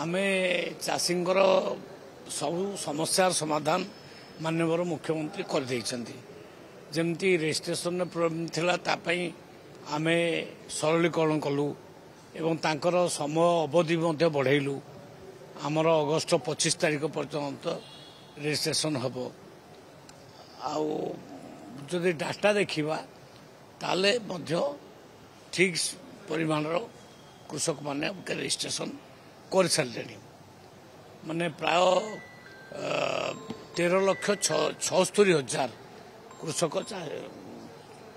आमे चाषींकर सबु समस्यार समाधान माननीय मुख्यमंत्री कर जमती रेजिस्ट्रेशन प्रोब्लेम थिला तापई आमे सरलीकरण कलु एवं तांकर समय अवधि मध्य बढ़ेलु आमर अगस्ट 25 तारिख पर्यंत रेजिस्ट्रेशन हम आदि डाटा देखा ताले मध्य ठीक परिमाण कृषक माने रेजिस्ट्रेशन कर सारे माने प्राय 13,76,000 कृषक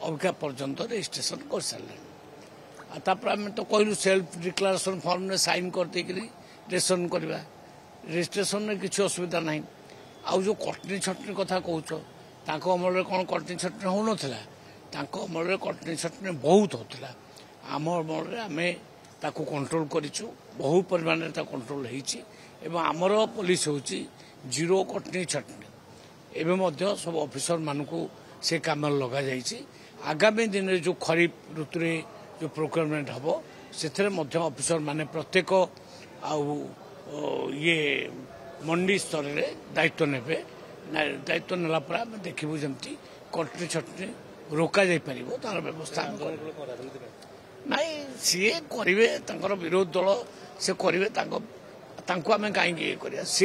अबिका पर्यंत रेजिस्ट्रेशन कर सारे आम तो कहलु सेल्फ डिक्लारेशन फॉर्म में साइन करदे रेजिस्ट्रेशन करवा रेजिस्ट्रेशन में किसी असुविधा ना आउ जो कटनी छटनी कथा कौच अमल कौन कटनी छटनी हो नाला अमल कटनी छटनी बहुत होता आम अमल आम ताकू कंट्रोल करूँ बहु परिमाण कंट्रोल होती आमर पॉलिसी हूँ जीरो कटनी छटनी एवं सब ऑफिसर मानक से काम लगा जाइए आगामी दिन में जो खरीफ ऋतु जो प्रोक्योरमेंट हम से ऑफिसर माने प्रत्येक ये मंडी स्तर में दायित्व ने दायित्व नेला देखू जमी कटनी छटनी रोक जा पार तार व्यवस्था नाई सी करेंगे विरोध दल से करेंगे आम कहीं